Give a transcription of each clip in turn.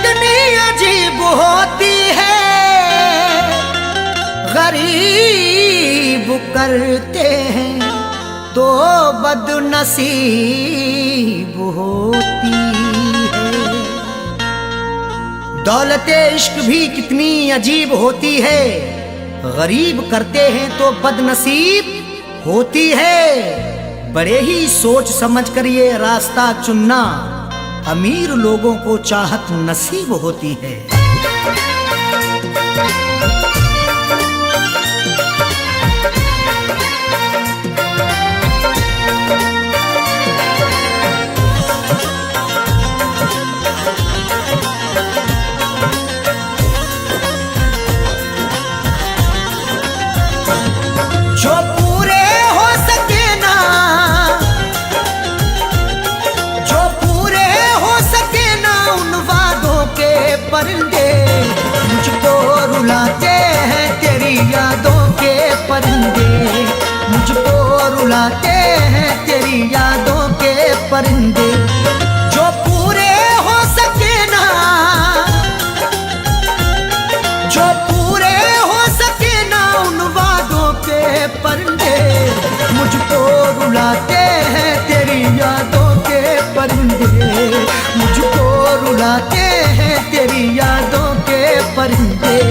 कितनी अजीब होती है, गरीब करते हैं तो बदनसीब होती है। दौलते इश्क भी कितनी अजीब होती है, गरीब करते हैं तो बदनसीब होती है। बड़े ही सोच समझ कर ये रास्ता चुनना, अमीर लोगों को चाहत नसीब होती है। जो पूरे हो सके ना, जो पूरे हो सके ना उन वादों के परिंदे, मुझको रुलाते हैं तेरी यादों के परिंदे, मुझको रुलाते हैं तेरी यादों के परिंदे। जो पूरे हो सके ना, जो पूरे हो सके ना उन वादों के परिंदे, मुझको रुलाते हैं तेरी यादों के परिंदे, मुझको रुलाते हैं तेरी यादों के परिंदे।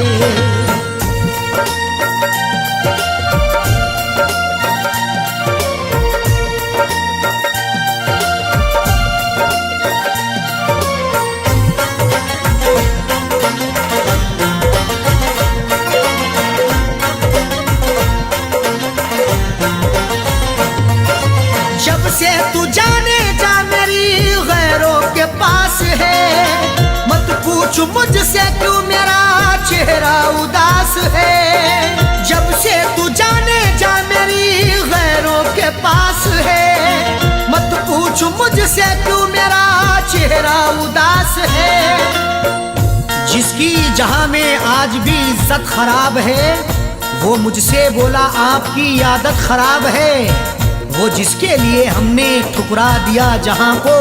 जब से तू जाने जा मेरी गैरों के पास है, मत पूछ मुझसे क्यों मेरा चेहरा उदास है। जब से तू जाने जा मेरी गैरों के पास है, मत पूछ मुझसे क्यों मेरा चेहरा उदास है। जिसकी जहां में आज भी इज्जत खराब है, वो मुझसे बोला आपकी आदत खराब है। वो जिसके लिए हमने ठुकरा दिया जहां को,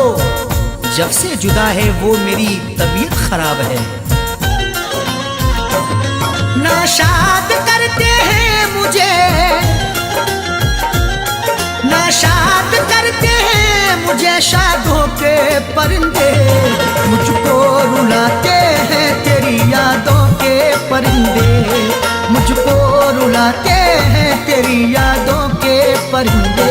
जब से जुदा है वो मेरी तबीयत खराब है। नाशाद करते हैं मुझे, नाशाद करते हैं मुझे शादों के परिंदे, मुझको रुलाते हैं तेरी यादों के परिंदे, मुझको रुलाते हैं तेरी यादों के परिंदे।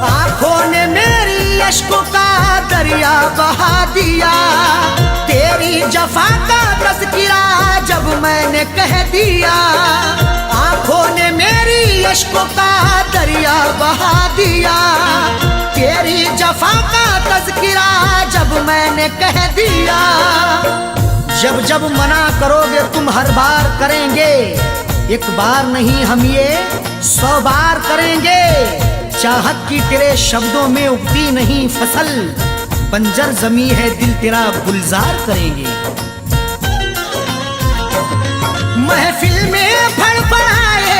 आंखों ने मेरी अश्कों का दरिया बहा दिया, तेरी जफा का तज़किरा जब मैंने कह दिया। आंखों ने मेरी अश्कों का दरिया बहा दिया, तेरी जफा का तज़किरा जब मैंने कह दिया। जब जब मना करोगे तुम हर बार करेंगे, एक बार नहीं हम ये 100 बार करेंगे। चाहत की तेरे शब्दों में उगती नहीं फसल, बंजर जमी है दिल तेरा गुलजार करेंगे। महफिल में फड़फड़ाए,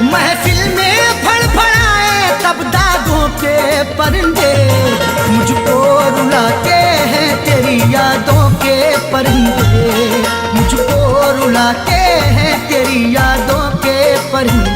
महफिल में फड़फड़ाए तब दागों के परिंदे, मुझको रुलाते हैं तेरी यादों के परिंदे, मुझको रुलाते हैं तेरी यादों के परिंदे।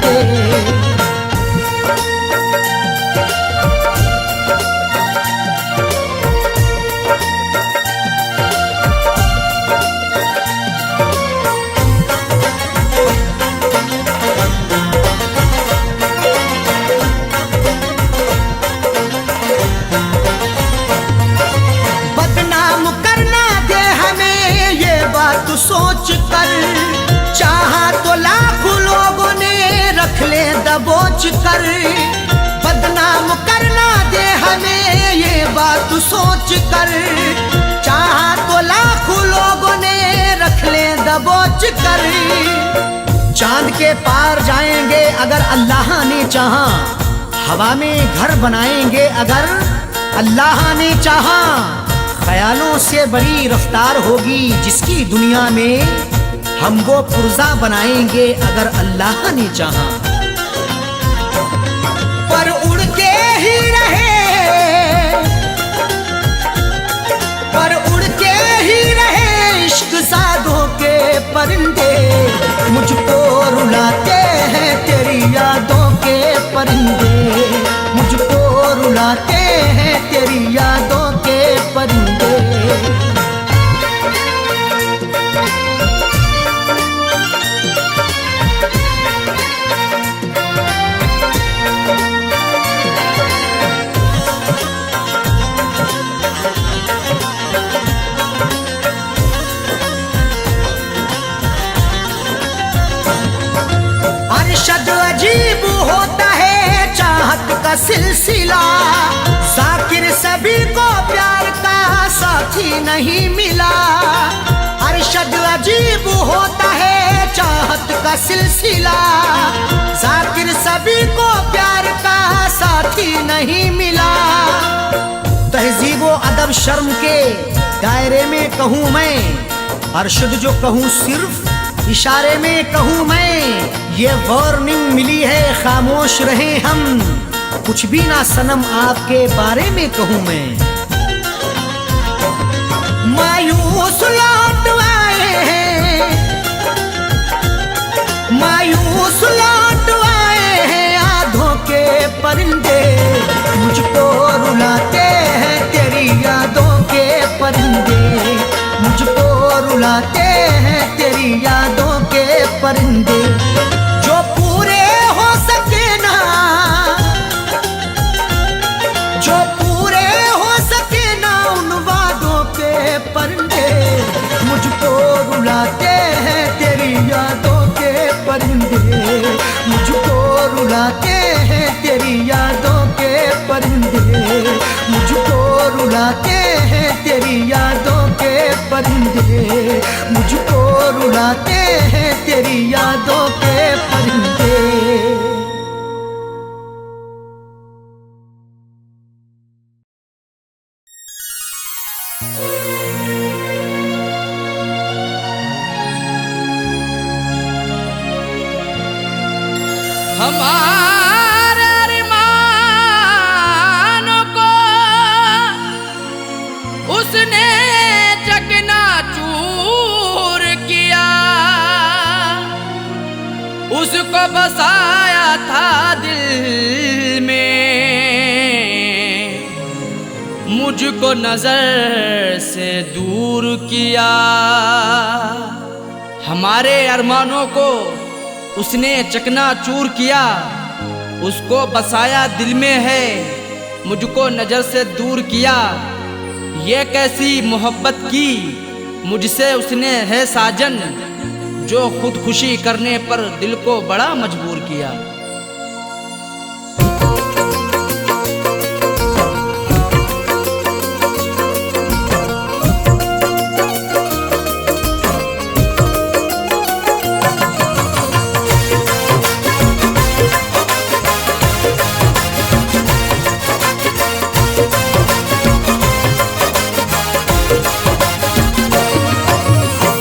बदनाम करना दे हमें ये बात सोच कर, चाहा तो लाखों लोगों ने रख ले दबोच कर। बदनाम करना दे हमें ये बात सोच कर, चाहा तो लाखों लोगों ने रख ले दबोच कर। चांद के पार जाएंगे अगर अल्लाह ने चाहा, हवा में घर बनाएंगे अगर अल्लाह ने चाहा। ख्यालों से बड़ी रफ्तार होगी जिसकी दुनिया में, हम वो पुर्जा बनाएंगे अगर अल्लाह ने चाहा। पर उड़ के ही रहे, पर उड़ के ही रहे इश्क सादों के परिंदे, मुझको रुलाते हैं तेरी यादों के परिंदे, मुझको रुलाते हैं तेरी यादों के परिंदे। अरशद अजीब होता है चाहत का सिलसिला, जाकिर सभी को प्यार का साथी नहीं मिला। अरशद अजीब होता है चाहत का सिलसिला, जाकिर सभी को प्यार का साथी नहीं मिला। तहजीबो अदब शर्म के दायरे में कहूँ मैं, अरशद जो कहूँ सिर्फ इशारे में कहूँ मैं। ये वार्निंग मिली है खामोश रहे हम, कुछ भी ना सनम आपके बारे में कहूँ मैं। मायूस लौट आए हैं, मायूस लौट आए हैं आधों के परिंदे, मुझको रुलाते हैं तेरी यादों के परिंदे, मुझको रुलाते हैं तेरी यादों के परिंदे। जो पूरे हो सके ना, जो पूरे हो सके ना उन वादों के परिंदे, मुझको रुलाते हैं तेरी यादों के परिंदे, मुझको रुलाते हैं तेरी यादों के परिंदे, मुझको रुलाते हैं तेरी यादों के परिंदे, मुझको रुलाते हैं तेरी यादों के परिंदे। हमारे अरमानों को उसने चकनाचूर किया, उसको बसाया था दिल में, मुझको नजर से दूर किया। हमारे अरमानों को उसने चकनाचूर किया, उसको बसाया दिल में है, मुझको नजर से दूर किया। ये कैसी मोहब्बत की मुझसे उसने है साजन, जो खुदकुशी करने पर दिल को बड़ा मजबूर किया।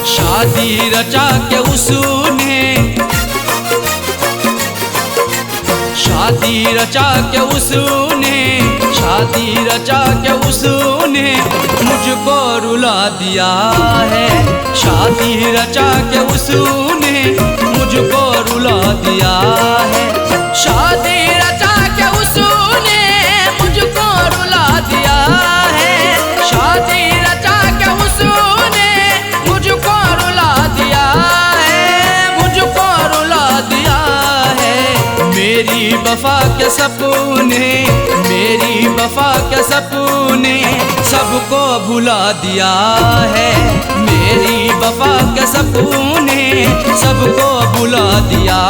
शादी रचा के उसने, शादी रचा के उसने, शादी रचा के उसने मुझको रुला दिया है। शादी रचा के उसने मुझको रुला दिया है। शादी रचा के उसने मुझको रुला दिया है। शादी रचा के उसने मुझको रुला दिया है, मुझको रुला दिया है। मेरी वफा के सपने, मेरी वफा के सपने सबको भुला दिया है। मेरी वफा के सपने सबको भुला दिया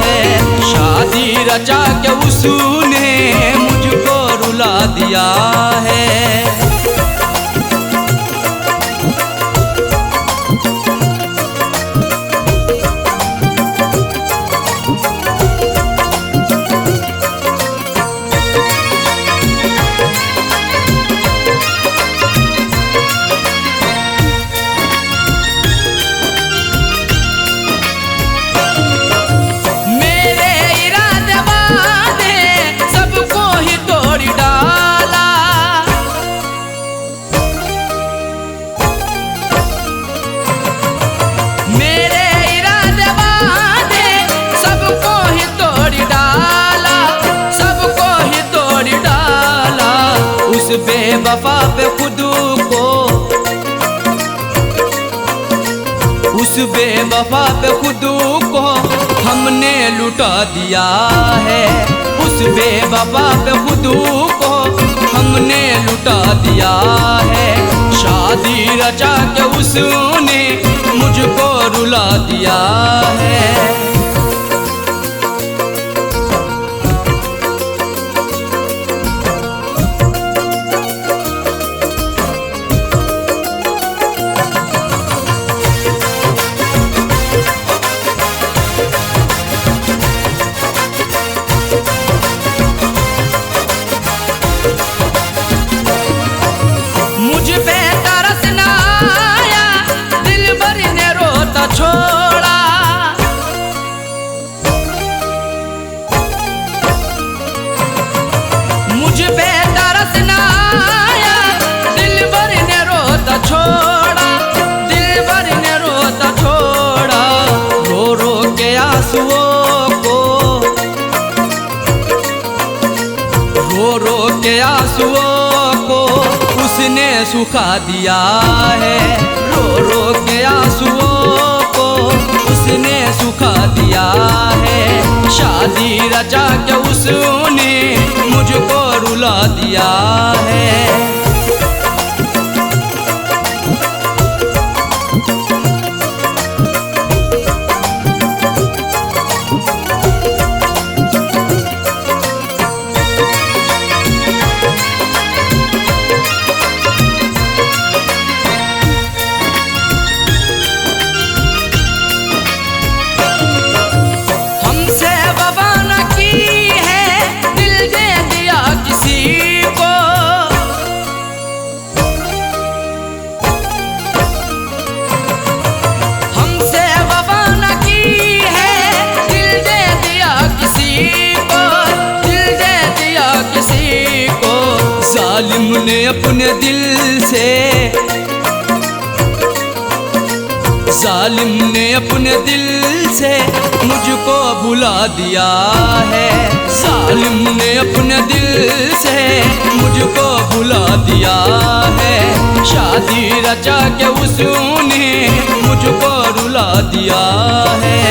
है। शादी रचा के उसने मुझको रुला दिया है। बेवफा पे खुद को, उस बेवफा पे खुद को हमने लुटा दिया है। उस बेवफा पे खुद को हमने लुटा दिया है। शादी रचा के उसने मुझको रुला दिया है। मुझ पे तरस ना आया, दिल भर ने रोता छोड़ा। मुझ पे तरस ना आया, दिल भर ने रोता छोड़ा। दिल भर ने रोता छोड़ा। रो रो के आंसुओं को, रो रो के आंसुओं को उसने सुखा दिया है। रो रो के आंसुओं को उसने सुखा दिया है। शादी रचा के उसने मुझको रुला दिया है। जालिम ने अपने दिल से, जालिम ने अपने दिल से मुझको भुला दिया है। जालिम ने अपने दिल से मुझको भुला दिया है। शादी रचा के उसने मुझको रुला दिया है।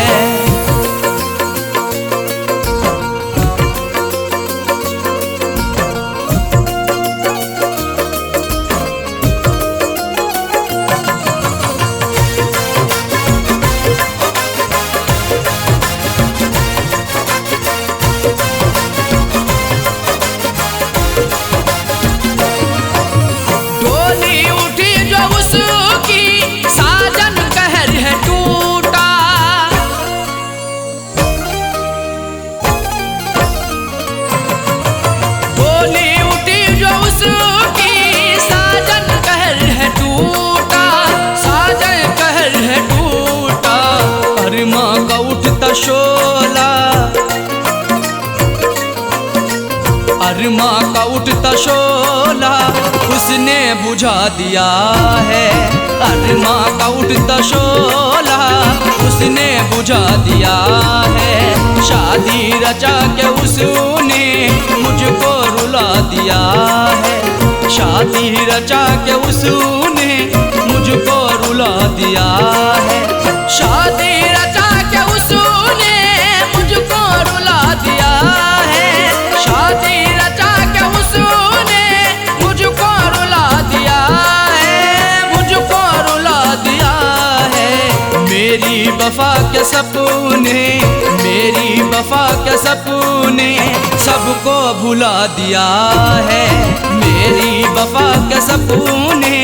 शोला अरमा का उठता शोला उसने बुझा दिया है। अरमा का उठता शोला उसने बुझा दिया है। शादी रचा के उसने मुझको रुला दिया है। शादी रचा के उसने मुझको रुला दिया है। शादी रचा के उसने मुझको रुला दिया है। शादी रचा के उसने मुझको रुला दिया है। मुझको रुला दिया है। मेरी वफा के सपने, मेरी वफा के सपने सबको भुला दिया है। मेरी वफा के सपने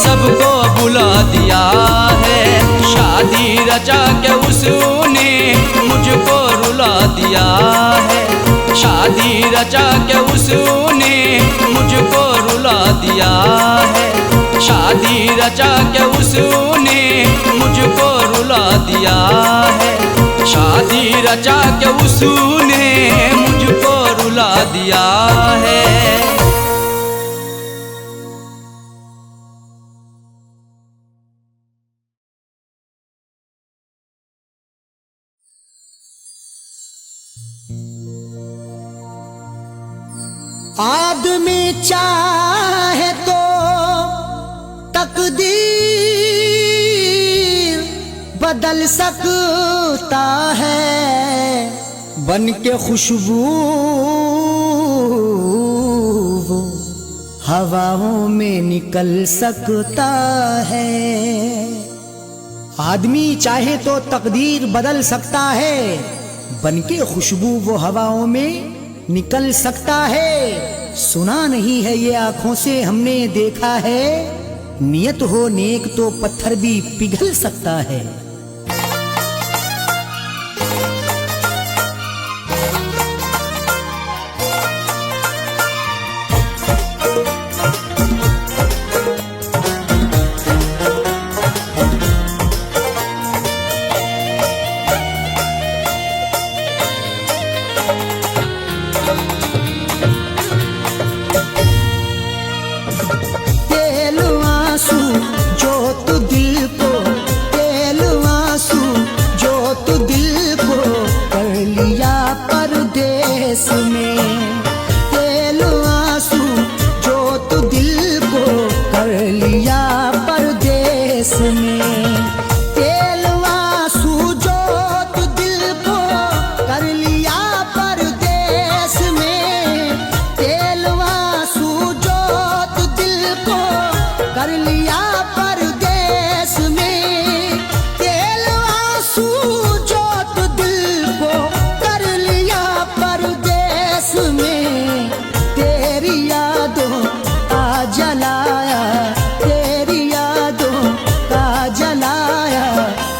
सबको भुला दिया है। शादी रचा के उसने मुझको रुला दिया है। शादी रचा के उसने मुझको रुला दिया है। शादी रचा के उसने मुझको रुला दिया है। शादी रचा के उसने मुझको रुला दिया है। आदमी चाहे तो तकदीर बदल सकता है, बन के खुशबू वो हवाओं में निकल सकता है। आदमी चाहे तो तकदीर बदल सकता है, बन के खुशबू वो हवाओं में निकल सकता है। सुना नहीं है ये आंखों से हमने देखा है, नियत हो नेक तो पत्थर भी पिघल सकता है।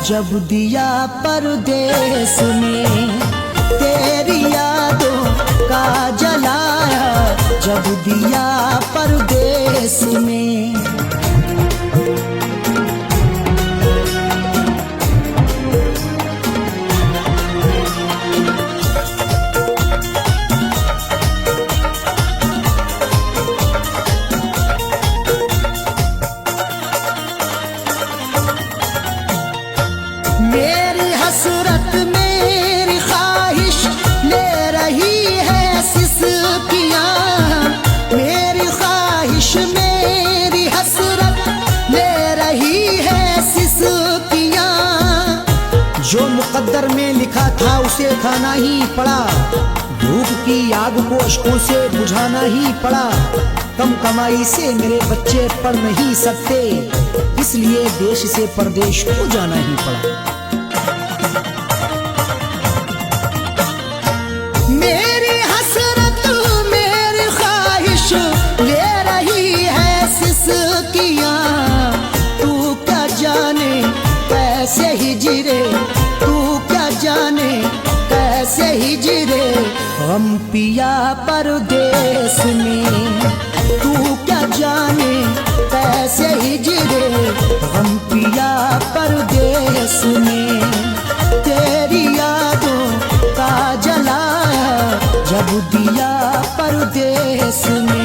जब दिया परदेस में, तेरी यादों का जलाया जब दिया परदेस में। मेरी हसरत मेरी ख्वाहिश ले रही है सिसकियां, मेरी ख्वाहिश मेरी हसरत ले रही है सिसकियां। जो मुकद्दर में लिखा था उसे खाना ही पड़ा, भूख की आग को अश्कों से बुझाना ही पड़ा। कम कमाई से मेरे बच्चे पढ़ नहीं सकते, इसलिए देश से परदेश को जाना ही पड़ा। मेरी हसरत मेरी ख्वाहिश ले रही है सिसकियां, तू क्या जाने कैसे हिजरे, तू क्या जाने कैसे हिजरे हम पिया परदेस में। तू क्या जाने कैसे हिजरे हम पिया परदेस में। तेरी यादों का जलाया जब दिया परदेस में।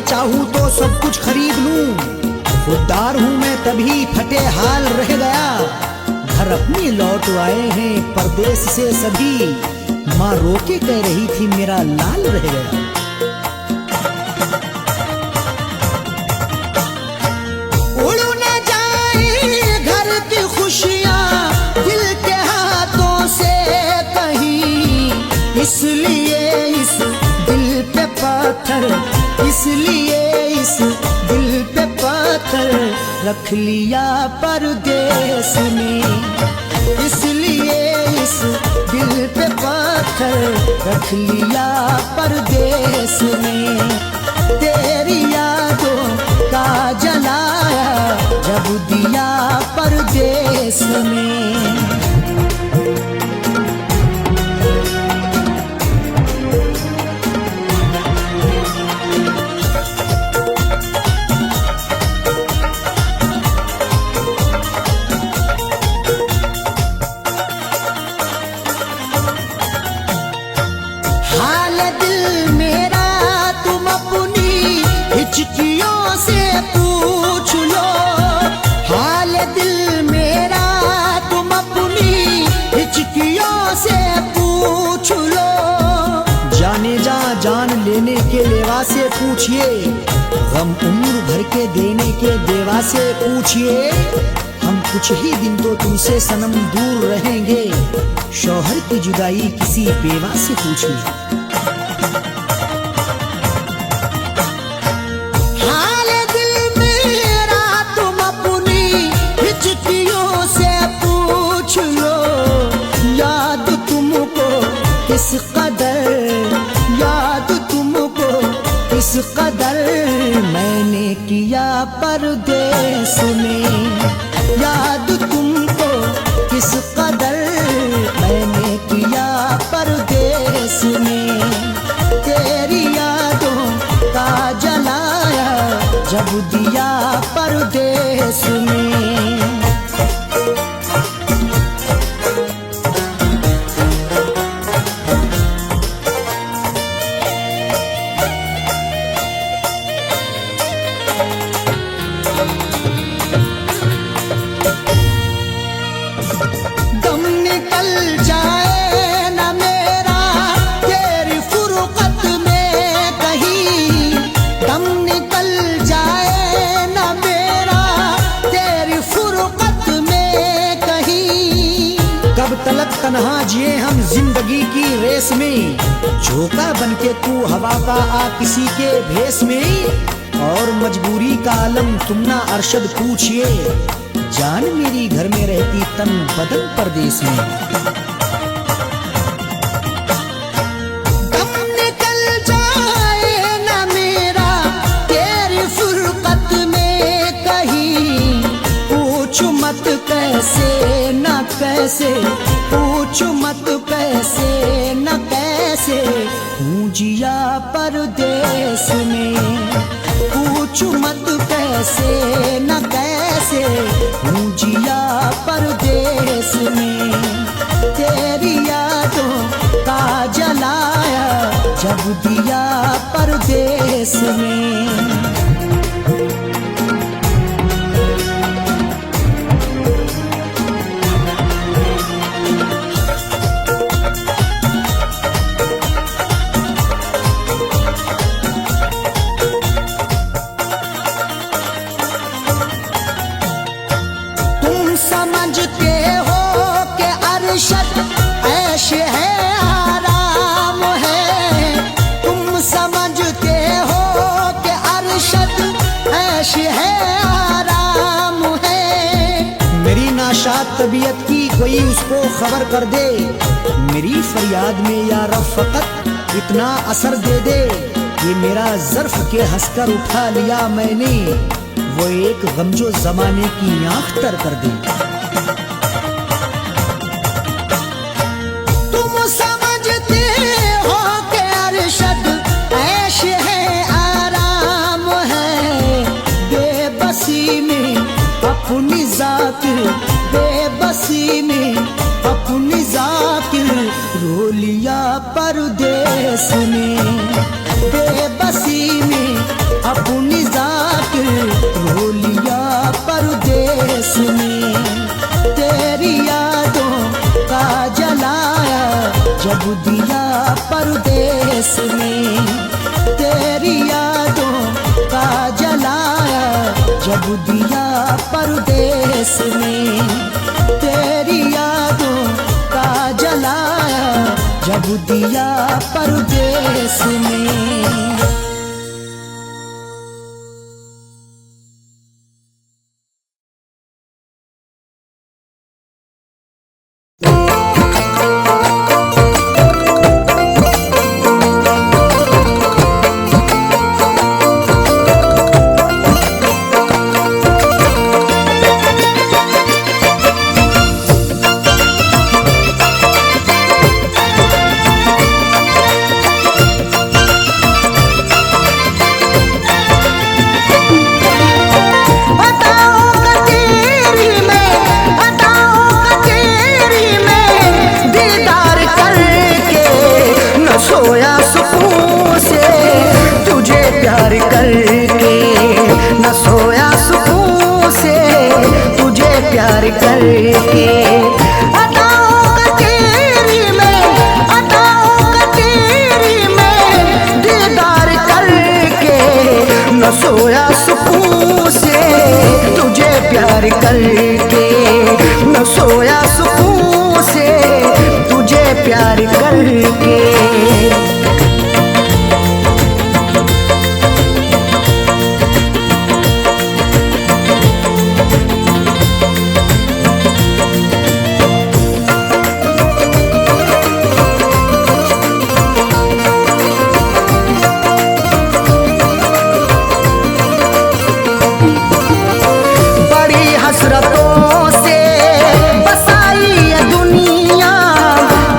चाहूं तो सब कुछ खरीद लूं, खुददार हूं मैं तभी फटे हाल रह गया। घर अपने लौट आए हैं परदेस से सभी, माँ रोके कह रही थी मेरा लाल रह गया। उड़ न जाए घर की खुशियां दिल के हाथों से कहीं, इसलिए इस दिल पे पत्थर, इसलिए इस दिल पे पत्थर रख लिया परदेस में। इसलिए इस दिल पे पत्थर रख लिया परदेस में। तेरी यादों का जलाया जब दिया परदेस में। से पूछ लो। जाने जा जान लेने के लेवा से पूछिए, गम उम्र भर के देने के देवा से पूछिए। हम कुछ ही दिन तो तुमसे सनम दूर रहेंगे, शौहर की जुदाई किसी बेवा से पूछिए। हाल दिल मेरा तुम अपनी हिचकियों से पूछ लो। याद तुमको किस कदर, याद तुमको किस कदर मैंने किया परदेस में। याद तुमको किस कदर मैंने किया परदेस में। तेरी यादों का जलाया जब दिया परदेस में। तन्हा जिए हम जिंदगी की रेस में, झोंका बनके तू हवा का आ किसी के भेस में। और मजबूरी का आलम तुम ना अरशद पूछिए, जान मेरी घर में रहती तन बदन परदेस में। दम निकल जाए ना मेरा तेरी फुरकत में कहीं, पूछ मत कैसे न कैसे, पूछ मत कैसे न कैसे हूँ जिया परदेस में। पूछ मत कैसे न कैसे हूँ जिया परदेस में। तेरी यादों का जलाया जब दिया परदेस में। समझते हो कि अरशद ऐश है आराम है। तुम समझते हो कि अरशद ऐश है आराम है। मेरी नाशाद तबीयत की कोई उसको खबर कर दे, मेरी फरियाद में या रब फकत इतना असर दे दे। ये मेरा ज़र्फ के हंसकर उठा लिया मैंने, वो एक गमजो जमाने की आंख तर कर दे। तुम समझते हो कि अरशद ऐश है आराम है। बेबसी में अपनी जाकिर, बेबसी में अपनी जाकिर रो लिया परदेस में। बेबसी में अपनी जाकिर रो लिया परदेस में। तेरी यादों का जलाया जब दिया परदेस में। तेरी यादों का जलाया जब दिया परदेस में। तेरी यादों का जलाया जब दिया परदेस में। प्यार करके, न सोया सुकून से तुझे प्यार करके। हसरतों से बसाई ये दुनिया,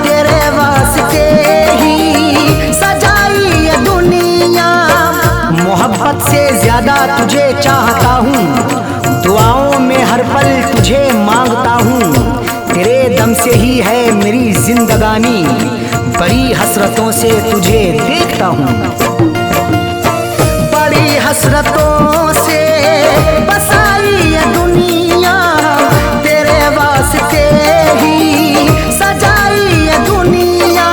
तेरे वास्ते ही सजाई ये दुनिया। मोहब्बत से ज्यादा तुझे चाहता हूँ, दुआओं में हर पल तुझे मांगता हूँ। तेरे दम से ही है मेरी जिंदगानी, बड़ी हसरतों से तुझे देखता हूँ। बड़ी हसरतों से बसाई ये दुनिया, तेरे वास्ते ही सजाई ये दुनिया।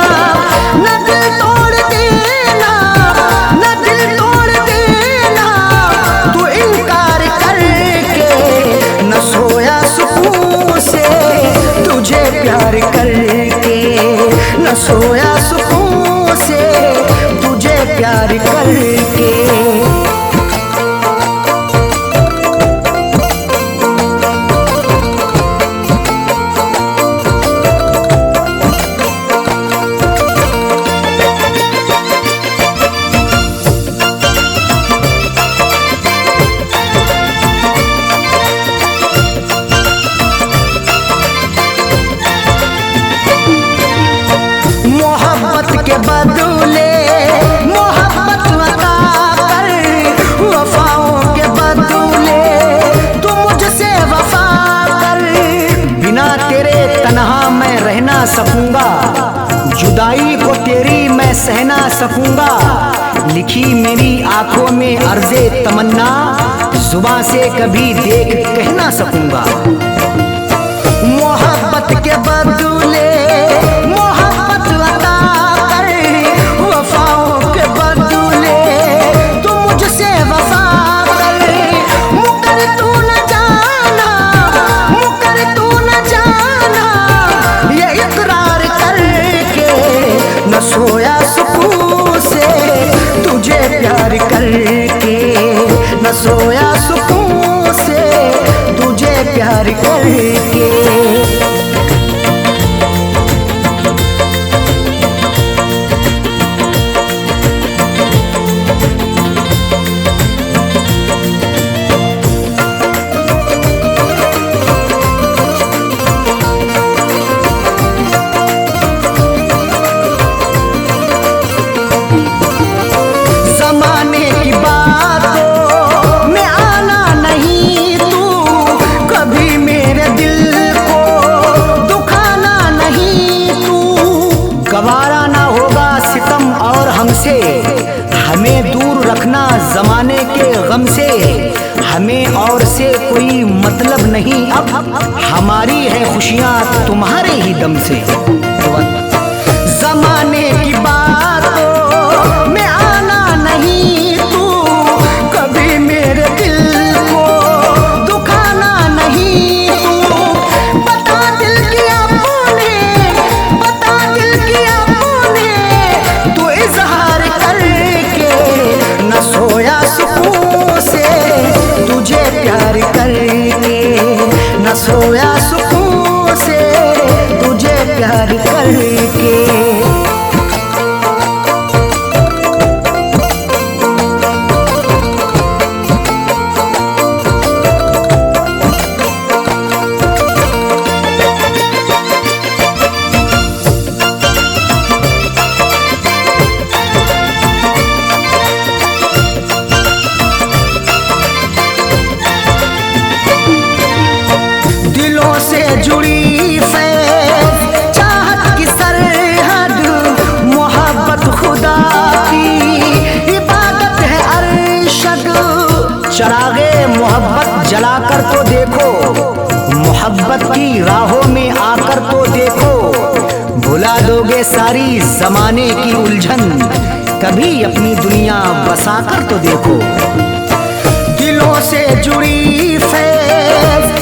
न दिल तोड़ देना, न दिल तोड़ देना तू इनकार करके, न सोया सुकून से तुझे प्यार करके, न सोया सुकून से तुझे प्यार करके। के बदले मोहब्बत अता कर, वफाओं के बदले तू मुझसे वफा कर। बिना तेरे तन्हा मैं रह ना सकूंगा, जुदाई को तेरी मैं सह ना सकूंगा। लिखी मेरी आंखों में अर्ज़े तमन्ना, जुबां से कभी देख कह ना सकूंगा। मोहब्बत के बदले मोहब्बत अता कर, वफाओं के बदले तू मुझसे वफा कर। मुकर तू न जाना, मुकर तू न जाना ये इकरार करके, न सोया सुकून से तुझे प्यार करके, न सोया सुकून से तुझे प्यार करके। जमाने की बातों में आना नहीं तू, कभी मेरे दिल को दुखाना नहीं तू। गवारा ना होगा सितम और हमसे, हमें दूर रखना जमाने के गम से। हमें और से कोई मतलब नहीं अब, हमारी है खुशियाँ तुम्हारे ही दम से। जमाने की बातों में आना नहीं तू, कभी मेरे दिल को दुखाना नहीं तू। बता दिल किया तूने, बता दिल किया तूने तू इजहार करके, न सोया सुकून से तुझे प्यार करके, न सोया सुकून से तुझे प्यार करके। दिलों से जुड़ी फैज़ चाहत की सरहद, मोहब्बत खुदा की इबादत है अरशद। चरागे मोहब्बत जलाकर तो देखो, मोहब्बत की राहों में आकर तो देखो। भुला दोगे सारी जमाने की उलझन, कभी अपनी दुनिया बसाकर तो देखो। दिलों से जुड़ी फैज़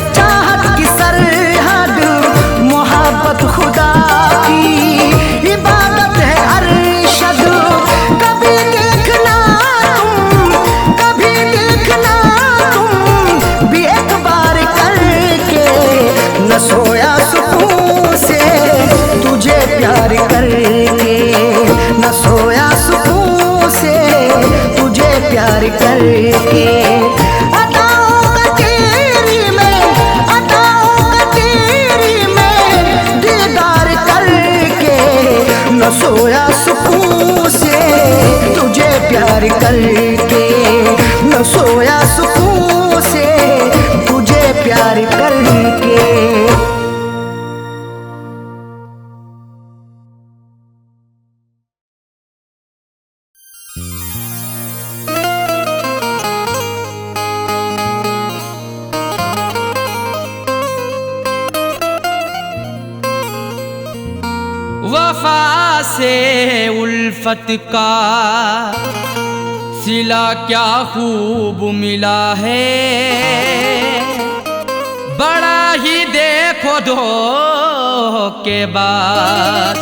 न सोया सुकून से तुझे प्यार करके, न सोया सुकून से तुझे प्यार करके। वफा से उल्फत का सिला क्या खूब मिला है, बड़ा ही देखो धोखे बाद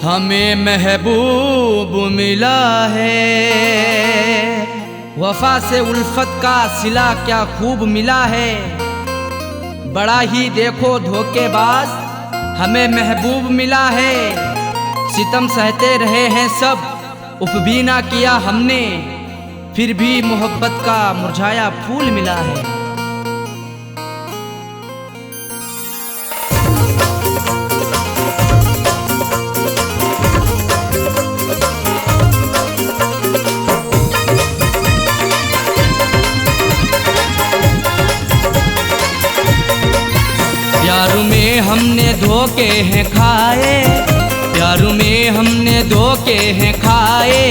हमें महबूब मिला है। वफा से उल्फत का सिला क्या खूब मिला है, बड़ा ही देखो धोखेबाज हमें महबूब मिला है। सितम सहते रहे हैं सब, उफ भी ना किया हमने, फिर भी मोहब्बत का मुरझाया फूल मिला है। प्यार में हमने धोखे हैं खाए, प्यार में हमने धोखे हैं खाए,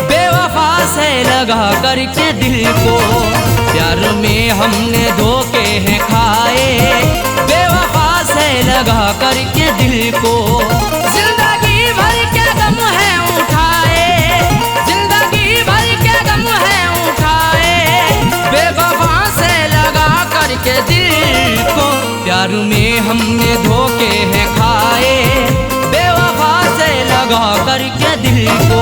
बेवफा से लगा करके दिल को। प्यार में हमने धोखे हैं खाए, बेवफा से लगा करके दिल को। जिंदगी भर के गम है उठाए, जिंदगी भर के गम है उठाए, बेवफा से लगा करके दिल को। प्यार में हमने धोखे हैं खाए, बेवफा से लगा करके दिल को।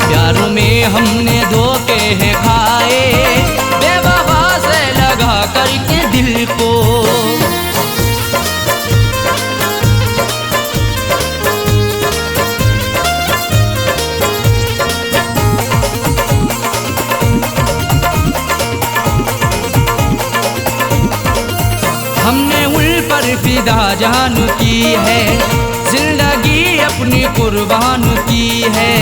प्यार में हमने धोखे हैं खाए, बेवफा से लगा करके दिल को। हमने उन पर फिदा जान की है, जिंदगी अपनी कुर्बान की है।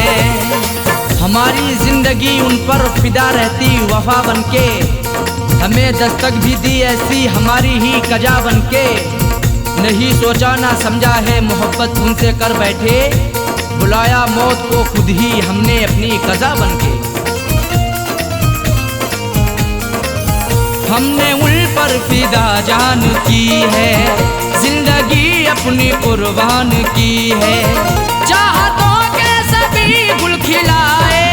हमारी जिंदगी उन पर फिदा रहती वफा बनके, हमें दस्तक भी दी ऐसी हमारी ही कजा बनके। नहीं सोचा ना समझा है मोहब्बत उनसे कर बैठे, बुलाया मौत को खुद ही हमने अपनी कजा बनके। हमने उन पर फिदा जान की है, जिंदगी अपनी कुर्बान की है। चाहतों के सभी गुल खिलाए,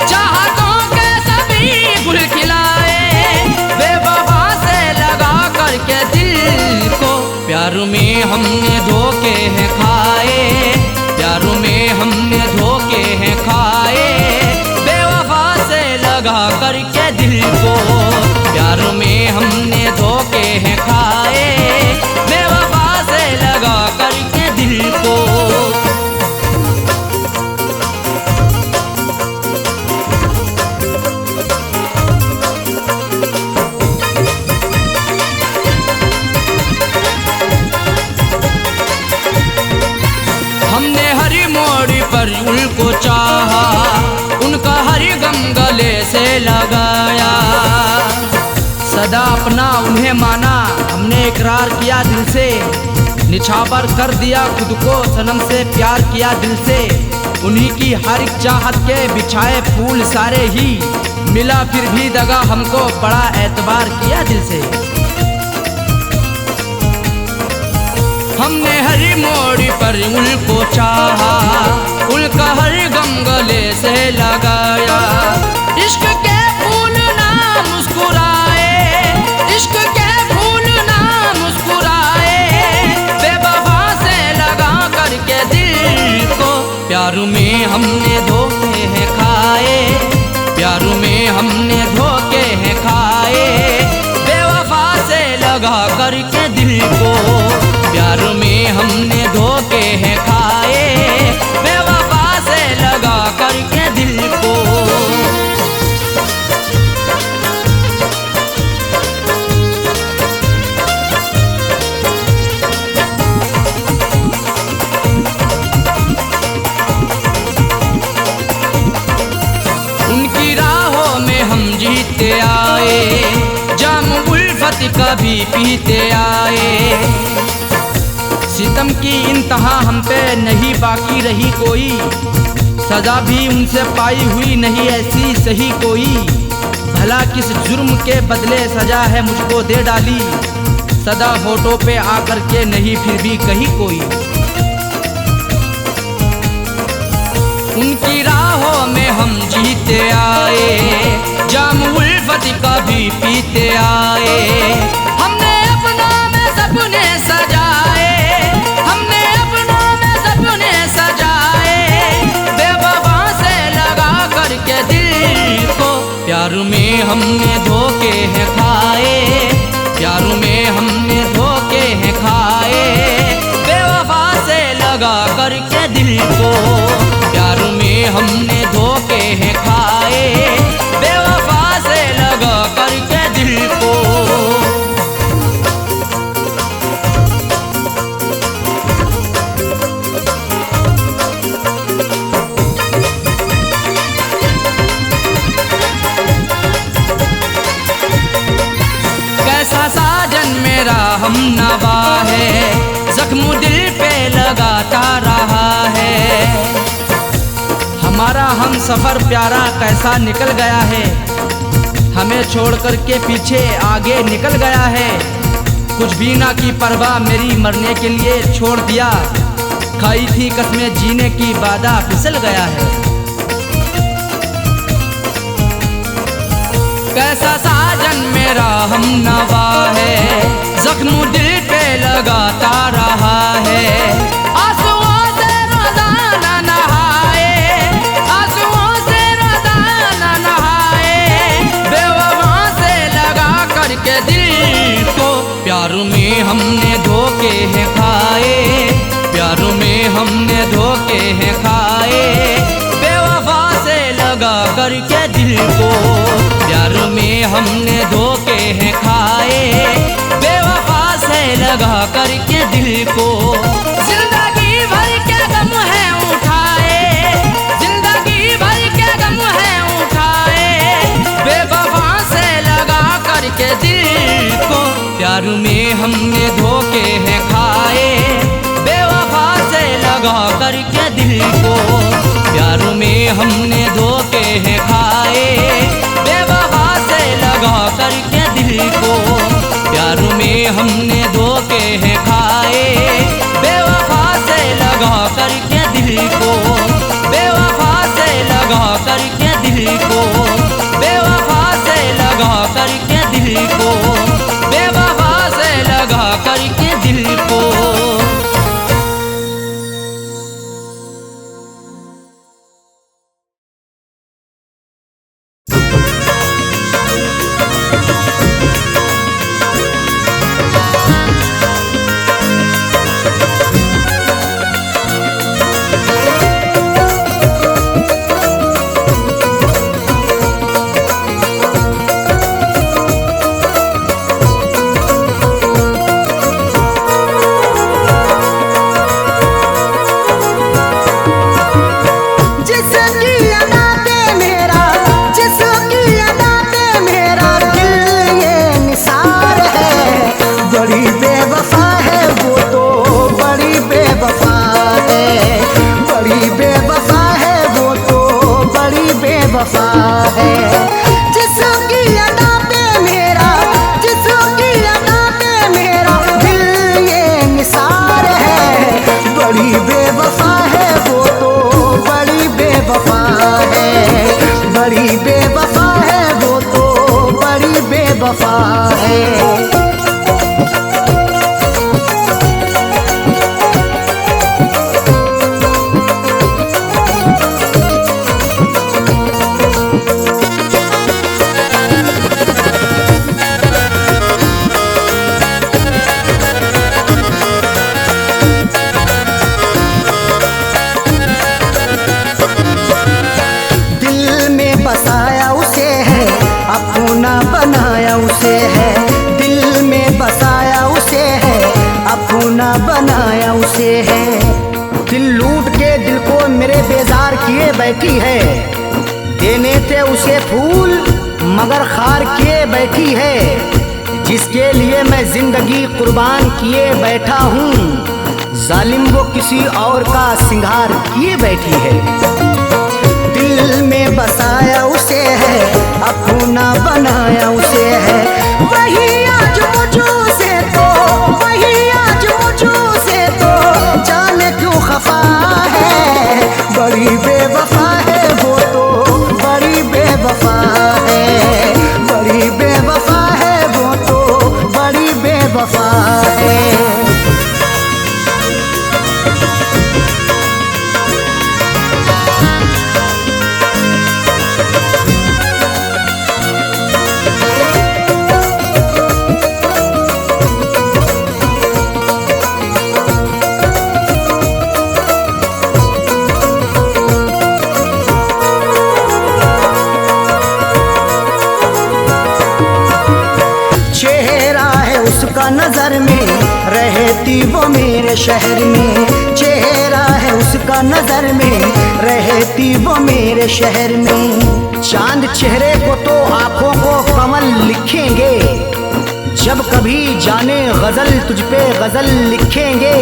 चाहतों के सभी गुल खिलाए, बेवफा से लगा करके दिल को। प्यार में हमने धोखे हैं खाए, प्यार में हमने धोखे हैं खाए, बेवफा से लगा करके दिल को। प्यार में हमने धोखे हैं खाए, बेवफा से लगा करके दिल को। हमने हर मोड़ पर उनको चाहा, उनका हर गम गले से लगाया। सदा अपना उन्हें माना, हमने इकरार किया दिल से, निछावर कर दिया खुद को सनम से, प्यार किया दिल से। उन्हीं की हर एक चाहत के बिछाए फूल सारे ही, मिला फिर भी दगा हमको, बड़ा एतबार किया दिल से। हमने हर मोड़ पर उनको चाहा, उनका हर गम गले से लगाया। इश्क के फूल ना मुस्कुराए, इश्क के फूल ना मुस्कुराए, बेवफा से लगा करके दिल को। प्यार में हमने धोखे हैं खाए, प्यार में हमने धोखे हैं खाए, बेवफा से लगा करके दिल को। प्यार में हमने धोखे कभी पीते आए। सितम की इंतहा हम पे नहीं बाकी रही कोई, सजा भी उनसे पाई हुई नहीं ऐसी सही कोई। भला किस जुर्म के बदले सजा है मुझको दे डाली, सदा होठों पे आकर के नहीं फिर भी कही कोई। उनकी राहों में हम जीते आए, जाम उल्फत कभी पीते आए। हमने अपना में सपने सजाए, हमने अपना में सपने सजाए। बेवफा से लगा करके दिल को प्यार में हमने धोखे हैं खाए, प्यार में हमने धोखे हैं खाए। बेवफा से लगा करके दिल को प्यार में हमने धोखे हैं खाए। बेवफा से लगा करके दिल को। कैसा साजन मेरा हम नवा है, जख्म दिल पे लगाता रहा है। हमारा हम सफर प्यारा कैसा निकल गया है, हमें छोड़ कर के पीछे आगे निकल गया है। कुछ भी ना की परवाह मेरी मरने के लिए छोड़ दिया, खाई थी कसमें जीने की वादा फिसल गया है। कैसा साजन मेरा हम नवा है, जख्म दिल पे लगाता रहा है। आंसुओं से रोजाना नहाए, आंसुओं से रोजाना नहाए। बेवफा से लगा करके दिल को प्यार में हमने धोखे हैं खाए, प्यार में हमने धोखे हैं खाए। बेवफा से लगा करके दिल को प्यार में हमने धोखे हैं खाए। बेवफा से लगा करके दिल को जिंदगी भर के गम है उठाए, जिंदगी भर के गम है उठाए। बेवफा से लगा करके दिल को प्यार में हमने धोखे हैं खाए। बेवफा से लगा करके दिल को प्यार में हमने धोखे हैं खाए। बेवफा से लगा करके दिल को प्यार में हमने धोखे हैं खाए। बेवफा से लगा करके दिल को, बेवफा से लगा करके दिल को, बेवफा से लगा करके दिल को, बेवफा से लगा करके दिल को। बनाया उसे है। दिल लूट के दिल को मेरे बेजार किए बैठी है, देने थे उसे फूल मगर खार किए बैठी है। जिसके लिए मैं जिंदगी कुर्बान किए बैठा हूँ, जालिम वो किसी और का सिंगार किए बैठी है। दिल में बसाया उसे है, अपना बनाया उसे है, वही आज मुझसे तो, वही आज मुझसे तो जाने क्यों खफा है। बड़ी बेवफा है वो तो, बड़ी बेवफा है, बड़ी बेवफा है वो तो, बड़ी बेवफा है। उसका नजर में रहती वो मेरे शहर में, चेहरा है उसका नजर में रहती वो मेरे शहर में। चांद चेहरे को तो आंखों को कमल लिखेंगे, जब कभी जाने गजल तुझ पे गजल लिखेंगे।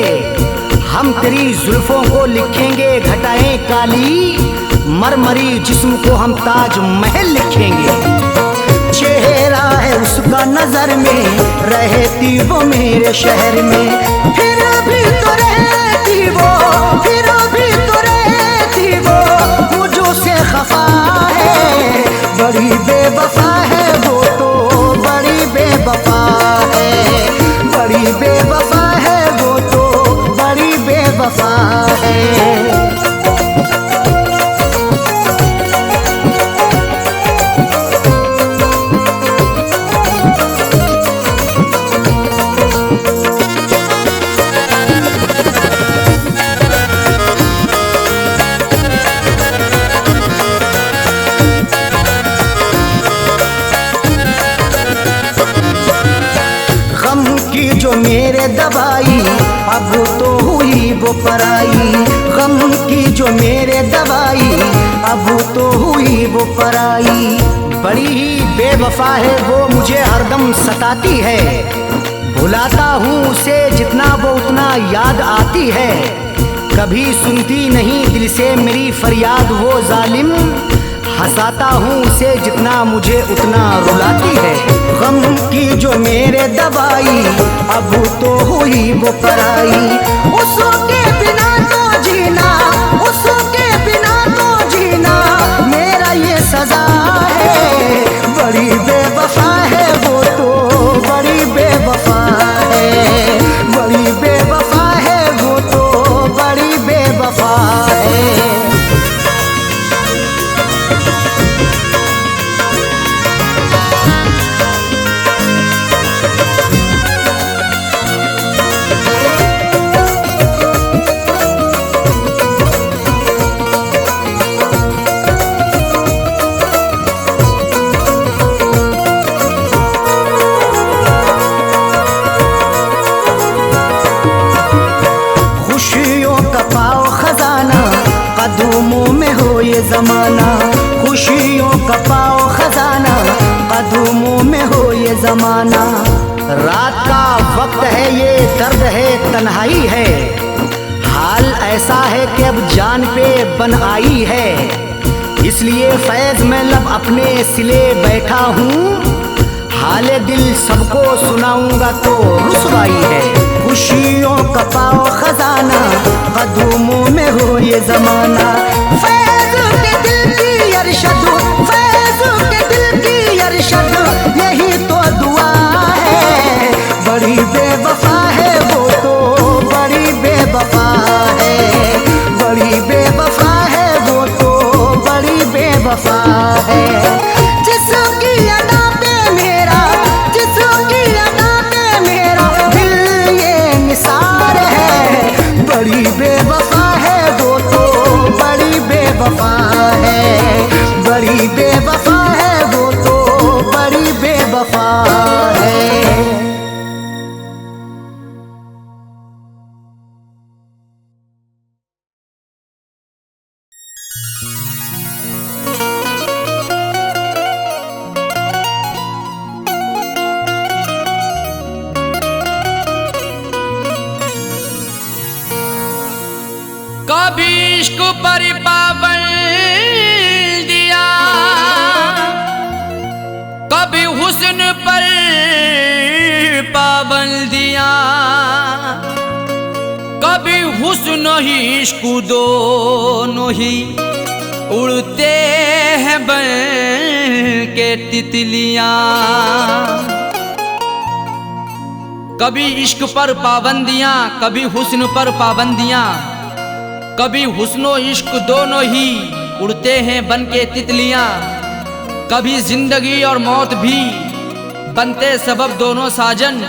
हम तेरी जुल्फों को लिखेंगे घटाएं काली, मरमरी जिस्म को हम ताज महल लिखेंगे। चेहरा है उसका नजर में रहती वो मेरे शहर में, फिर भी तो रहती वो, फिर भी तो रहती वो मुझों से खफा है। बड़ी बेवफा है वो तो, बड़ी बेवफा है, बड़ी बेवफा है वो तो, बड़ी बेवफा है। जो मेरे दवाई अब तो हुई वो पराई, गम की जो मेरे दवाई अब तो हुई वो पराई। बड़ी ही बेवफा है वो, मुझे हरदम सताती है, भुलाता हूँ उसे जितना वो उतना याद आती है। कभी सुनती नहीं दिल से मेरी फरियाद वो जालिम, हंसाता हूँ उसे जितना मुझे उतना रुलाती है। गम की जो मेरे दवाई अब तो हुई वो पराई, उसके बिना तो जीना, उसके बिना तो जीना मेरा ये सजा है। बड़ी बेवफा है वो तो, बड़ी बेवफा है, बड़ी बेवफा है वो तो, बड़ी बेवफा है। कदमों में हो ये जमाना, खुशियों का पाओ खजाना, कदमों में हो ये जमाना। रात का वक्त है ये दर्द है तन्हाई है, हाल ऐसा है कि अब जान पे बन आई है। इसलिए फैज में लब अपने सिले बैठा हूँ, हाले दिल सबको सुनाऊंगा तो रुसवाई है। खुशियों का पाओ खजाना, कदमों में हो ये जमाना। फैज के दिल की अरशद, फैज के दिल की अरशद, यही तो दुआ है। बड़ी बेवफा है वो तो, बड़ी बेवफा है, बड़ी बेवफा है वो तो, बड़ी बेवफा है। जिसकी अदा पे मेरा, जिसकी अदा पे मेरा दिल ये निसार है। बड़ी बेवफा है वो तो, बड़ी कभी इश्क पर पाबंद दिया, कभी हुस्न पर पाबंदियां, कभी हुस्न ही इश्क दोनों ही उड़ते हैं बन के तितलियां। कभी इश्क पर पाबंदियां, कभी हुस्न पर पाबंदियां, कभी हुस्नो इश्क दोनों ही उड़ते हैं बन के तितलियां। कभी जिंदगी और मौत भी बनते सबब दोनों साजन,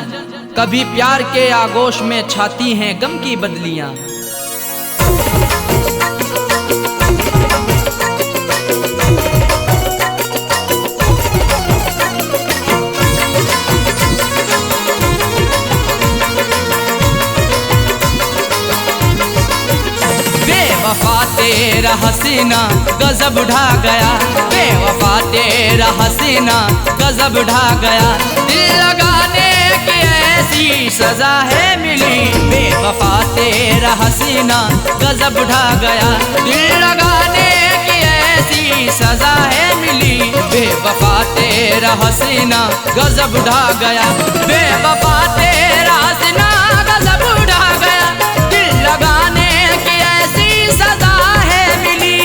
कभी प्यार के आगोश में छाती हैं गम की बदलियां। बेवफा तेरा हसीना गजब ढा गया, बेवफा तेरा हसीना गजब ढा गया। दिल लगाने की ऐसी सजा है मिली, बेवफा तेरा हसीना गजब ढा गया। दिल लगाने की ऐसी सजा है मिली, बेवफा तेरा हसीना गजब ढा गया। बेवफा तेरा हसीना गजब ढा गया, दिल लगाने की ऐसी सजा है मिली।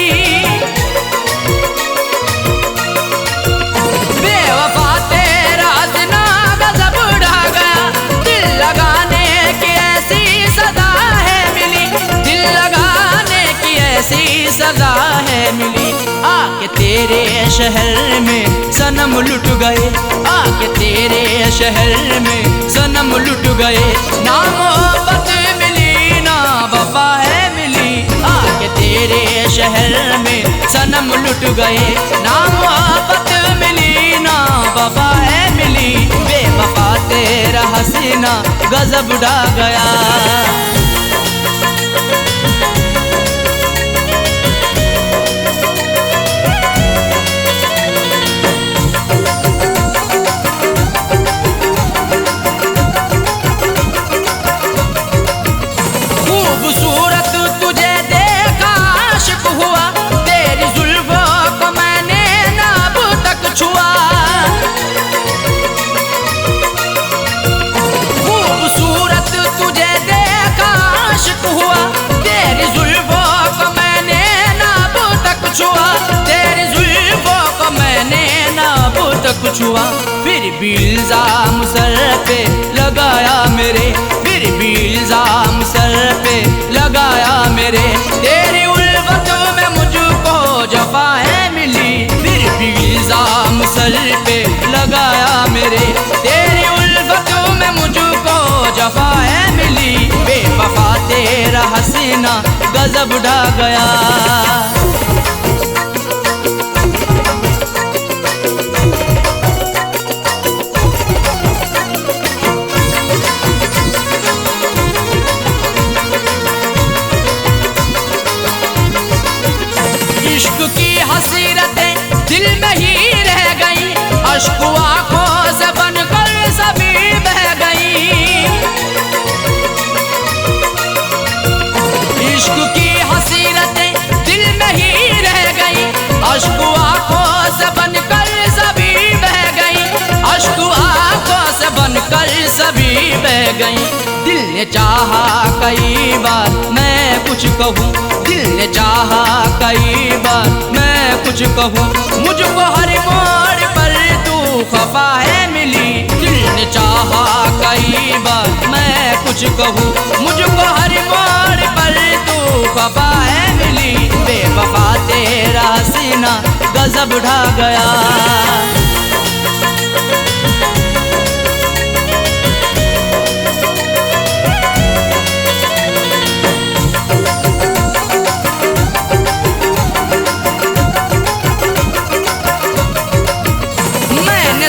बेवफा तेरा हसीना गजब ढा गया, दिल लगाने की ऐसी सजा है मिली, दिल लगाने की ऐसी सजा है मिली। आके तेरे शहर में सनम लुट गए, आके तेरे शहर में सनम लुट गए। ना मोहब्बत मिली ना वफा है मिली, आके तेरे शहर में सनम लुट गए। ना मोहब्बत मिली ना वफा है मिली, बेवफा तेरा हसीना गजब ढा गया। खूबसूरत तुझे देखा आशिक हुआ, तेरी जुल्फों को मैंने नाब तक छुआ। खूबसूरत तुझे देखा आशिक हुआ, तेरी जुल्फों को मैंने नाब तक छुआ, तेरी जुल्फों को मैंने नाब तक छुआ। फिर भी इल्जाम सर पे लगाया मेरे, फिर भी इल्जाम सर पे लगाया मेरे। तेरी उल्फत में मुझको जफा है मिली, फिर भी इल्जाम सर पे लगाया मेरे। तेरी उल्फत में मुझको जफा है मिली, बेवफा तेरा हसीना गजब ढा गया। इश्क की हसीरतें दिल में ही रह गई, अश्क आंखों से बनकर सभी बह गई। इश्क की हसीरतें दिल में ही रह गई, अश्क आंखों से बनकर सभी बह गई, अश्क आंखों से बनकर सभी बह गई। दिल ने चाहा कई बार मैं कुछ कहूँ, दिल ने चाहा कई बार मैं कुछ कहूँ, मुझको हर मोड़ पर तू खफा है मिली। दिल ने चाहा कई बार मैं कुछ कहूँ, मुझको हर मोड़ पर तू खफा है मिली, बेवफा तेरा हसीना गजब ढा गया।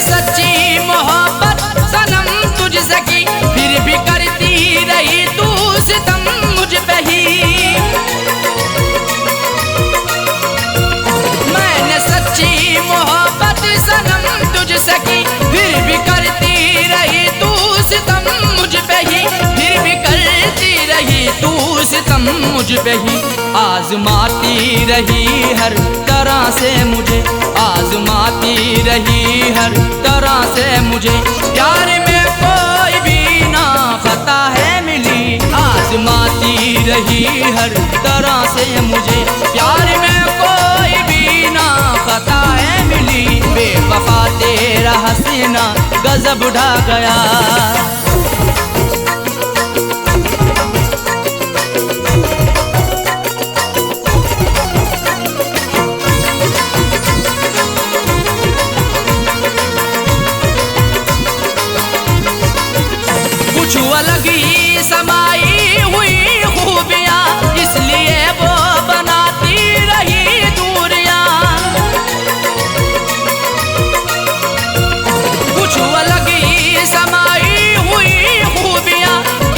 सच्ची मोहब्बत सनम तुझसे की, फिर भी करती रही तू सितम मुझ पे ही। मैंने सच्ची मोहब्बत सनम सितम मुझ पे ही आजमाती रही हर तरह से मुझे, आजमाती रही हर तरह से मुझे। प्यार में कोई भी ना खता है मिली, आजमाती रही हर तरह से मुझे। प्यार में कोई भी ना खता है मिली, बेवफा तेरा हसीना गजब ढा गया। कुछ अलग ही समाई हुई खूबियाँ, इसलिए वो बनाती रही दूरियाँ। कुछ अलग ही समाई हुई खूबियाँ,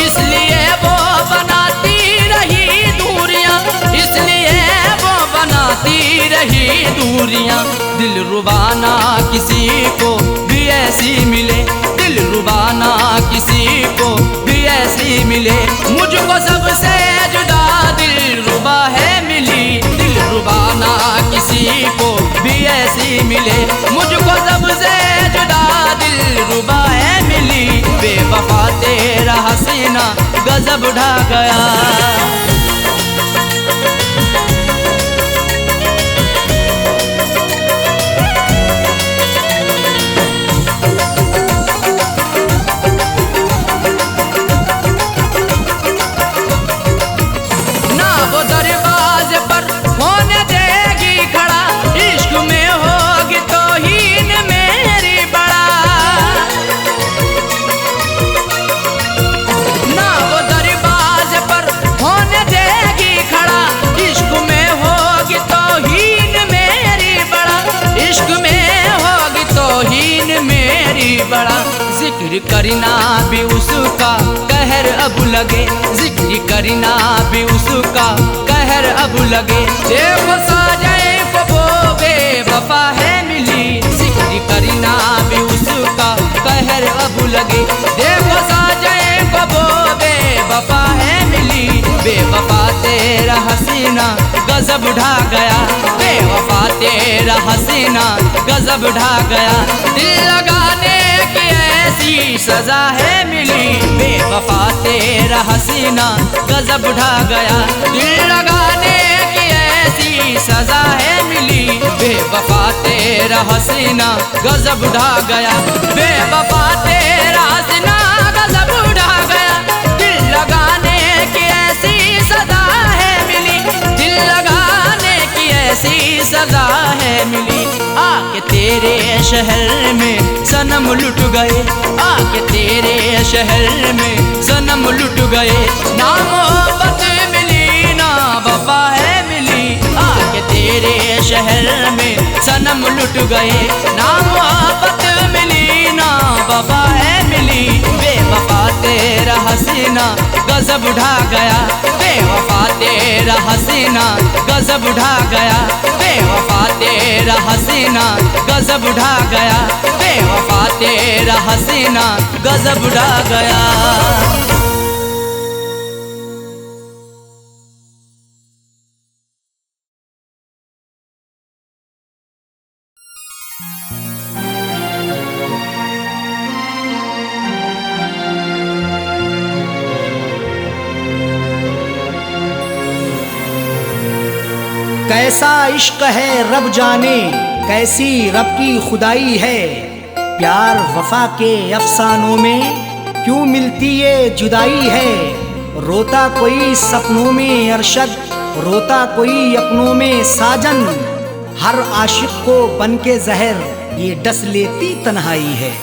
इसलिए वो बनाती रही दूरियाँ, इसलिए वो बनाती रही दूरियाँ। दिल रुबाना किसी को भी ऐसी मिले, दिल रुबाना किसी को भी ऐसी मिले। मुझको सबसे जुदा दिल रुबा है मिली, दिल रुबाना किसी को भी ऐसी मिले। मुझको सबसे जुदा दिल रुबा है मिली, बेवफा तेरा हसीना गजब ढा गया। जिक्र करना भी उसका कहर अब लगे, जिक्र करना भी उसका कहर अब लगे। देखो साजाए को वो बेवफा है मिली, जिक्र करना भी उसका कहर अब लगे। देखो साजाए को वो बेवफा है मिली, बेवफा तेरा हसीना गजब ढा गया, बेवफा तेरा हसीना गजब ढा गया। दिल लगाने की ऐसी सजा है मिली, बेवफा तेरा हसीना गजब ढा गया। दिल लगाने की ऐसी सजा है मिली, बेवफा तेरा हसीना गजब ढा गया, बेवफा तेरा हसीना गजब ढा गया। दिल लगाने की ऐसी सजा है मिली, दिल लगाने की ऐसी सजा है मिली। आके तेरे शहर में सनम लुट गए, आके तेरे शहर में सनम लुट गए। ना मोहब्बत मिली ना वफा है मिली, आके तेरे शहर में सनम लुट गए। ना मोहब्बत मिली ना वफा है मिली, बेवफा तेरा हसीना गजब ढा गया, बेवफा तेरा हसीना गजब ढा गया, बेवफा तेरा हसीना गजब ढा गया, बेवफा तेरा हसीना गजब ढा गया। कैसा इश्क है रब जाने, कैसी रब की खुदाई है। प्यार वफा के अफसानों में क्यों मिलती ये जुदाई है। रोता कोई सपनों में अरशद, रोता कोई अपनों में साजन। हर आशिक को बन के जहर ये डस लेती तन्हाई है।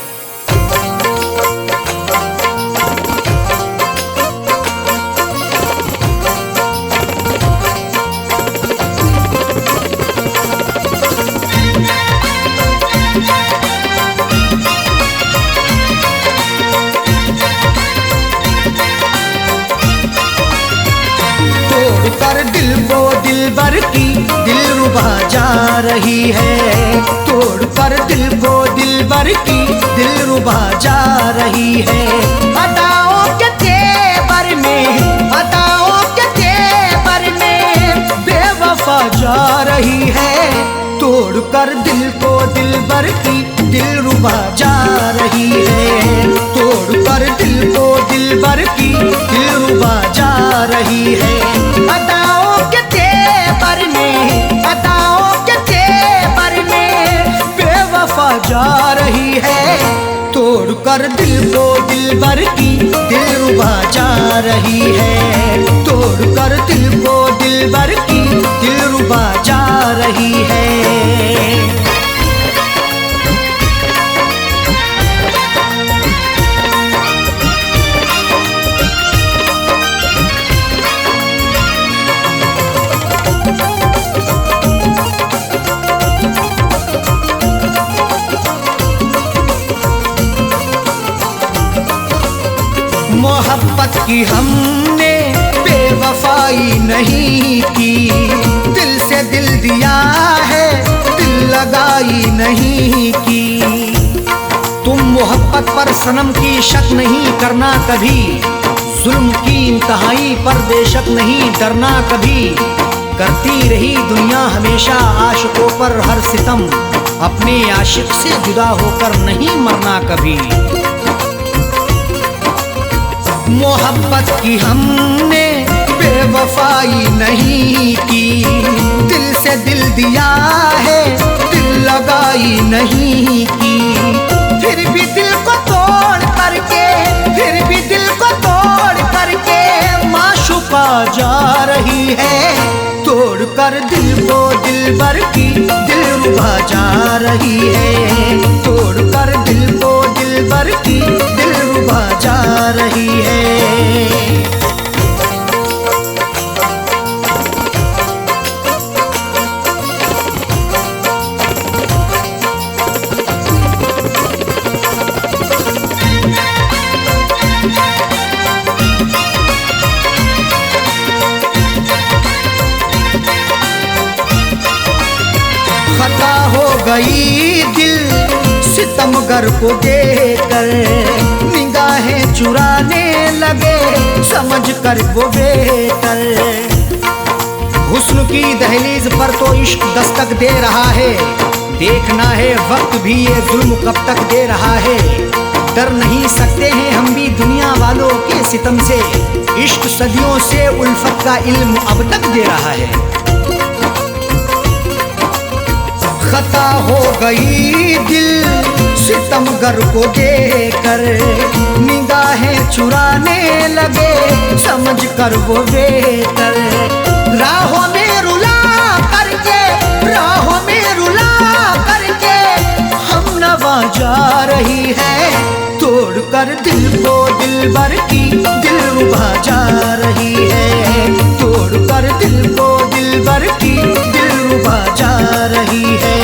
कर दिल को दिलबर की दिलरुबा जा रही है, तोड़ कर दिल को दिलबर की दिलरुबा जा रही है। अदाओं के तेवर में, अदाओं के कर दिल को दिलबर की दिलरुबा जा रही है, तोड़ कर दिल को दिलबर की दिलरुबा जा रही है। अदाओं के तेवर में, अदाओं के तेवर में बेवफा जा रही है, तोड़ कर दिल को दिलबर की दिलरुबा जा रही है, तोड़ कर दिल को दिलबर की दिलरुबा जा रही है। मोहब्बत की हमने बेवफाई नहीं की, दिल से दिल दिया है, दिल लगाई नहीं की। तुम मोहब्बत पर सनम की शक नहीं करना कभी, जुल्म की इंतहाई पर बेशक नहीं डरना कभी। करती रही दुनिया हमेशा आशिकों पर हर सितम, अपने आशिक से जुदा होकर नहीं मरना कभी। मोहब्बत की हमने बेवफाई नहीं की, दिल से दिल दिया है, दिल लगाई नहीं की। फिर भी दिल को तोड़ करके, फिर भी दिल को तोड़ करके माशूका जा रही है, तोड़ कर दिल को दिलबर की दिलरुबा जा रही है, तोड़ कर दिल को दिलबर की दिलरुबा जा रही है। खता हो गई दिल सितमगर को देकर, निगाहें चुराने लगे समझ कर वो बेटर। हुस्न की दहलीज पर तो इश्क दस्तक दे रहा है, देखना है वक्त भी ये जुल्म कब तक दे रहा है। डर नहीं सकते हैं हम भी दुनिया वालों के सितम से, इश्क सदियों से उल्फत का इल्म अब तक दे रहा है। खता हो गई दिल सितमगर को देकर, निगाहें चुराने लगे समझ कर वो बेहतर। राहों में रुला करके, राहों में रुला करके हम नवा जा रही है, तोड़ कर दिल को दिलबर की दिलरुबा जा रही है, तोड़ कर दिल को दिलबर की दिलरुबा जा रही है।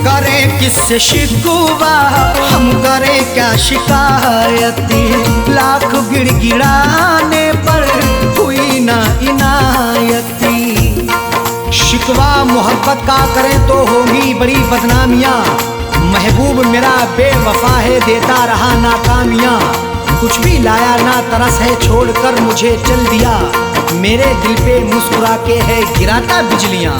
करें किससे शिकवा हम करें क्या शिकायती, लाख गिड़गिड़ाने पर हुई ना इनायती। शिकवा मोहब्बत का करें तो होगी बड़ी बदनामियाँ, महबूब मेरा बेवफा है देता रहा नाकामियाँ। कुछ भी लाया ना तरस है छोड़कर मुझे चल दिया, मेरे दिल पे मुस्कुरा के है गिराता बिजलियाँ।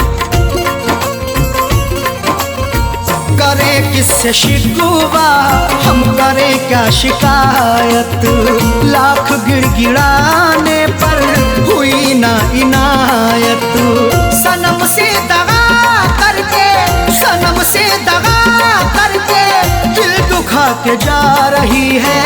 करें किससे शिकवा हम करें क्या शिकायत, लाख गिड़गिड़ाने पर हुई ना इनायत। सनम से दगा करके, सनम से दगा करके दिल दुखा के जा रही है,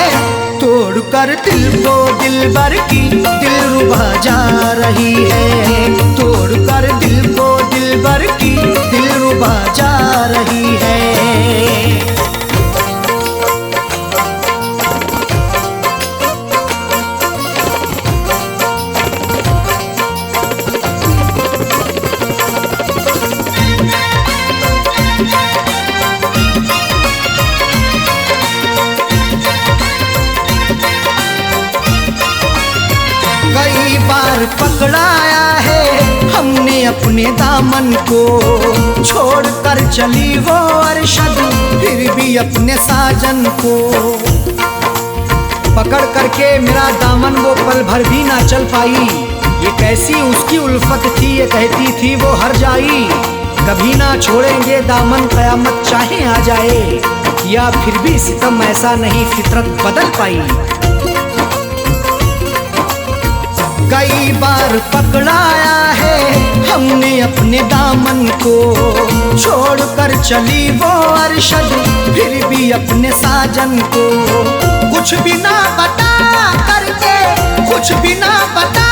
तोड़ कर दिल को दिलबर की दिलरुबा जा रही है, तोड़ कर दिल को दिलबर की दिलरुबा जा रही है। पकड़ाया है हमने अपने दामन को, छोड़ कर चली वो अरशद फिर भी अपने साजन को। पकड़ करके मेरा दामन वो पल भर भी ना चल पाई, ये कैसी उसकी उल्फत थी, ये कहती थी वो हर जाई। कभी ना छोड़ेंगे दामन कयामत चाहे आ जाए, या फिर भी सितम ऐसा नहीं फितरत बदल पाई। कई बार पकड़ाया है हमने अपने दामन को, छोड़ कर चली वो अरशद फिर भी अपने साजन को। कुछ भी ना बता करके, कुछ भी ना बता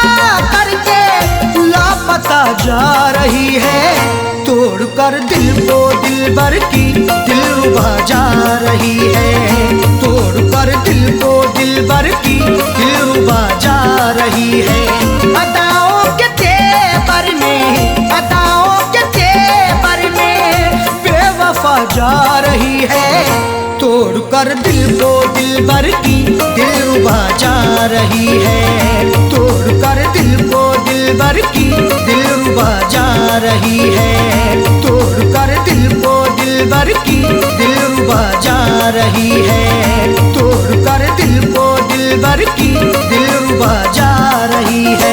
करके लापता जा रही है, तोड़ कर दिल को दिलबर की दिलरुबा जा रही है, तोड़ कर दिल को दिलबर की दिलरुबा जा रही है। अदाओं के तेवर में, अदाओं के तेवर में बेवफा जा रही है, तोड़ कर दिल को दिलबर की दिलरुबा जा रही है, तोड़ कर दिल को दिलबर की दिलरुबा जा रही है, तोड़ कर दिल को दिलबर की दिलरुबा जा रही है, तोड़ कर दिल को दिलबर की दिलरुबा जा रही है।